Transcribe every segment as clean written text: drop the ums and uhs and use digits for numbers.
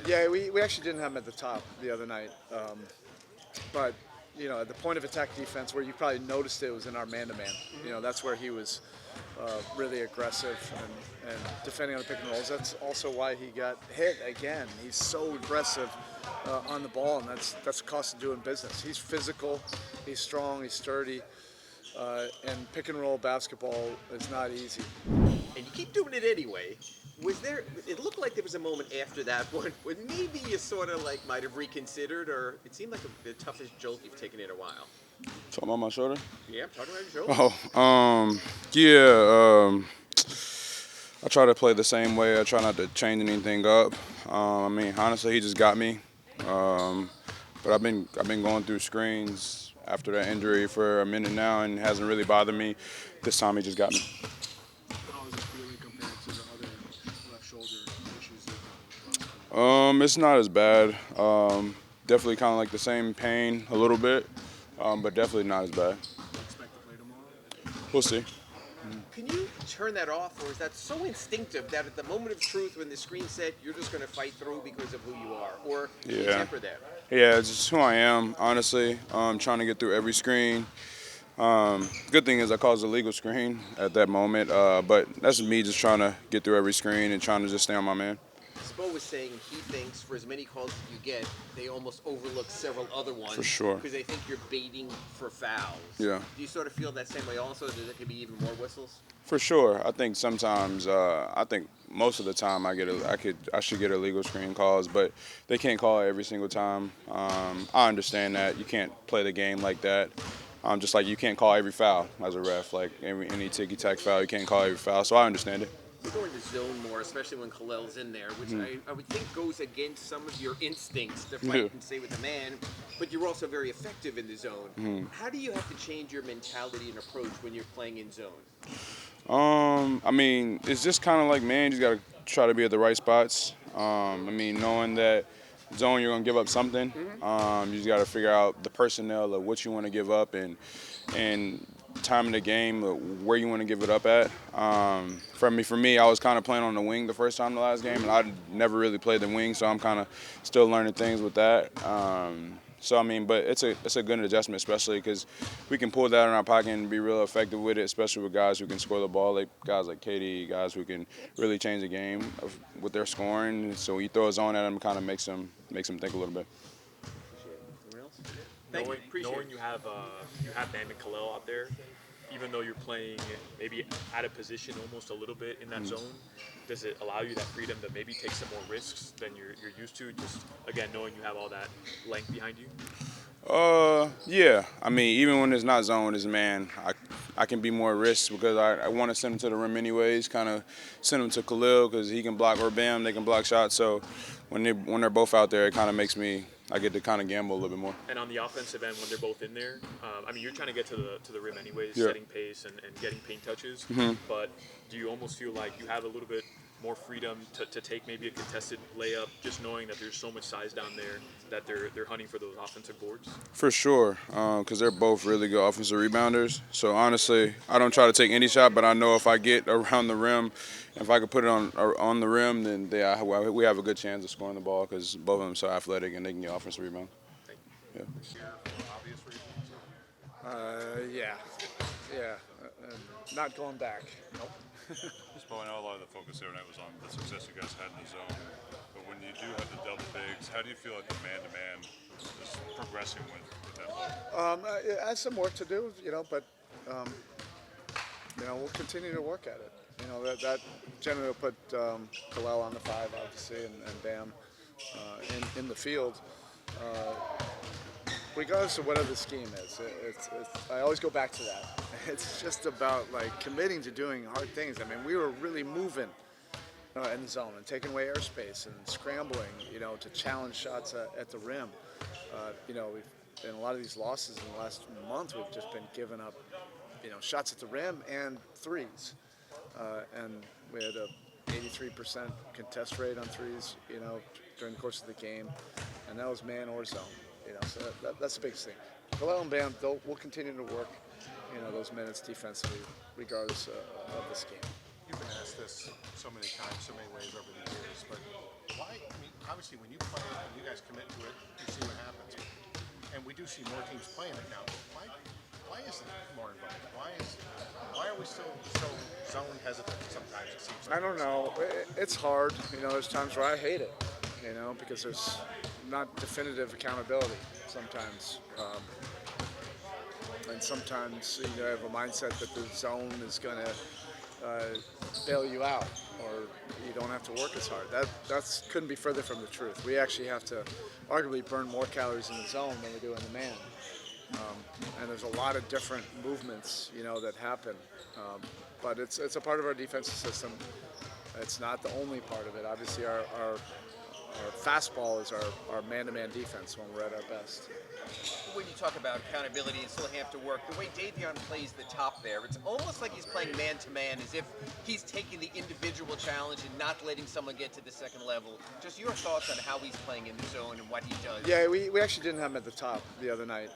Yeah, we actually didn't have him at the top the other night. But, at the point of attack defense, where you probably noticed it was in our man-to-man. That's where he was really aggressive and defending on the pick and rolls. That's also why he got hit again. He's so aggressive on the ball, and that's the cost of doing business. He's physical, he's strong, he's sturdy, and pick and roll basketball is not easy. And you keep doing it anyway. Was there? It looked like there was a moment after that one when maybe you sort of like might have reconsidered, or it seemed like the toughest jolt you've taken in a while. Talking about my shoulder? Yeah, I'm talking about your shoulder. Yeah. I try to play the same way. I try not to change anything up. Honestly, he just got me. But I've been going through screens after that injury for a minute now, and it hasn't really bothered me. This time, he just got me. How is it feeling compared to the other left shoulder issues you've had? It's not as bad. Definitely kind of like the same pain a little bit, but definitely not as bad. Expect to play tomorrow? We'll see. Can you turn that off, or is that so instinctive that at the moment of truth, when the screen's set, you're just going to fight through because of who you are, or do you temper that? Yeah, it's just who I am, honestly. Trying to get through every screen. Good thing is I caused a legal screen at that moment, but that's me just trying to get through every screen and trying to just stay on my man. Spo was saying he thinks for as many calls as you get, they almost overlook several other ones. For sure. Because they think you're baiting for fouls. Yeah. Do you sort of feel that same way also? That there could be even more whistles? For sure. I think sometimes, I think most of the time I should get illegal screen calls, but they can't call it every single time. I understand that. You can't play the game like that. Just like you can't call every foul as a ref. Like any ticky-tack foul, you can't call every foul. So I understand it. You're going to zone more, especially when Khalil's in there, which I would think goes against some of your instincts to fight and stay with the man, but you're also very effective in the zone. How do you have to change your mentality and approach when you're playing in zone? It's just kind of like, man, you just got to try to be at the right spots. Knowing that zone you're going to give up something, you just got to figure out the personnel of what you want to give up and time in the game, where you want to give it up at. For me, I was kind of playing on the wing the first time the last game, and I never really played the wing, so I'm kind of still learning things with that. But it's a good adjustment, especially because we can pull that in our pocket and be real effective with it, especially with guys who can score the ball, like guys like KD, guys who can really change the game with their scoring. So you throw a zone at them, kind of makes them think a little bit. Knowing you have Bam and Khalil out there, even though you're playing maybe out of position almost a little bit in that zone, does it allow you that freedom to maybe take some more risks than you're used to? Just again knowing you have all that length behind you. Yeah. Even when it's not zone, it's man, I can be more risk because I want to send him to the rim anyways. Kind of send him to Khalil because he can block, or Bam, they can block shots. So when they're both out there, it kind of makes me. I get to kind of gamble a little bit more. And on the offensive end, when they're both in there, you're trying to get to the rim anyways, yeah. setting pace and getting paint touches. But do you almost feel like you have a little bit more freedom to take maybe a contested layup, just knowing that there's so much size down there that they're hunting for those offensive boards? For sure, because they're both really good offensive rebounders. So honestly, I don't try to take any shot, but I know if I get around the rim, if I could put it on the rim, then we have a good chance of scoring the ball because both of them are so athletic and they can get offensive rebound. Yeah. Not going back. Nope. Spo, I know a lot of the focus the other night was on the success you guys had in the zone, but when you do have the double bigs, how do you feel like the man-to-man is progressing with that? It has some work to do, but we'll continue to work at it. That generally will put Khalil on the 5, obviously, and Bam in the field. Regardless of whatever the scheme is, I always go back to that. It's just about committing to doing hard things. We were really moving in the zone and taking away airspace and scrambling, to challenge shots at the rim. In a lot of these losses in the last month, we've just been giving up, shots at the rim and threes. And we had a 83% contest rate on threes, during the course of the game, and that was man or zone. So that's the biggest thing. Khalil and Bam, we'll continue to work, those minutes defensively, regardless of the scheme. You've been asked this so many times, so many ways over the years, but why? I mean, obviously, when you play it and you guys commit to it, you see what happens. And we do see more teams playing it now. But why isn't it more involved? Why are we still so zone hesitant sometimes? It seems like I don't know. It's hard. There's times where I hate it. Because there's not definitive accountability sometimes. And sometimes I have a mindset that the zone is going to bail you out, or you don't have to work as hard. That couldn't be further from the truth. We actually have to arguably burn more calories in the zone than we do in the man. And there's a lot of different movements, that happen. But it's a part of our defensive system. It's not the only part of it. Obviously, our fastball is our man-to-man defense when we're at our best. When you talk about accountability and still have to work, the way Davion plays the top there, it's almost like he's playing man-to-man, as if he's taking the individual challenge and not letting someone get to the second level. Just your thoughts on how he's playing in the zone and what he does. Yeah, we actually didn't have him at the top the other night.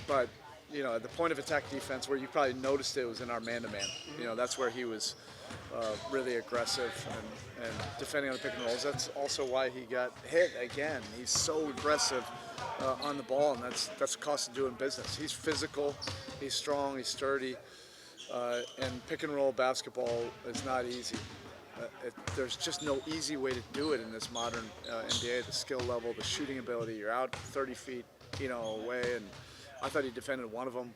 But, at the point of attack defense, where you probably noticed it was in our man-to-man. That's where he was really aggressive and defending on the pick and rolls. That's also why he got hit again. He's so aggressive on the ball, and that's the cost of doing business. He's physical, he's strong, he's sturdy, and pick and roll basketball is not easy. There's just no easy way to do it in this modern NBA. The skill level, the shooting ability. You're out 30 feet, away, and I thought he defended one of them,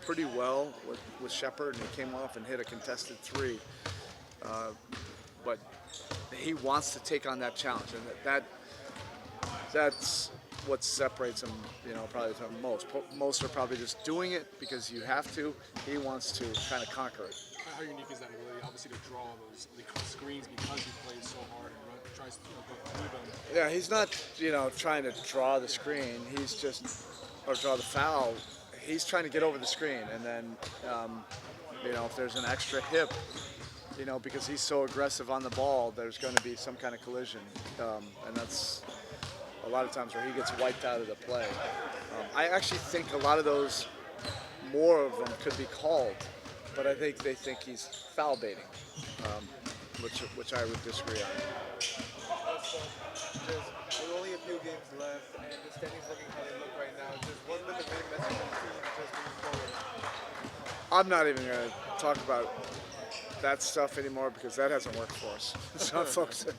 pretty well with Shepard, and he came off and hit a contested three. But he wants to take on that challenge, and that's what separates him, probably from most. Most are probably just doing it because you have to. He wants to kind of conquer it. How unique is that ability, obviously, to draw those screens because he plays so hard and tries to go through them? Yeah, he's not, trying to draw the screen. He's just, or draw the foul. He's trying to get over the screen, and then, if there's an extra hip, because he's so aggressive on the ball, there's going to be some kind of collision, and that's a lot of times where he gets wiped out of the play. I actually think a lot of those, more of them could be called, but I think they think he's foul baiting, which I would disagree on. Also, with only a few games left and the standings looking how they look right now, just what's been the big message from the team just moving forward? I'm not even going to talk about that stuff anymore because that hasn't worked for us. So I'm focusing,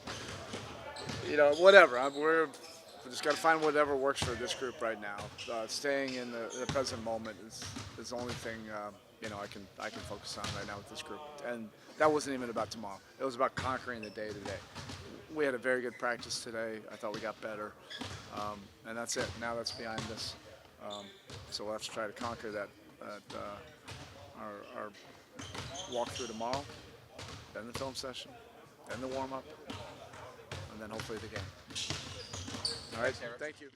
whatever. We just got to find whatever works for this group right now. Staying in the present moment is the only thing I can focus on right now with this group. And that wasn't even about tomorrow. It was about conquering the day today. We had a very good practice today. I thought we got better, and that's it. Now that's behind us. So we'll have to try to conquer that our walkthrough tomorrow, then the film session, then the warm-up, and then hopefully the game. All right, thank you.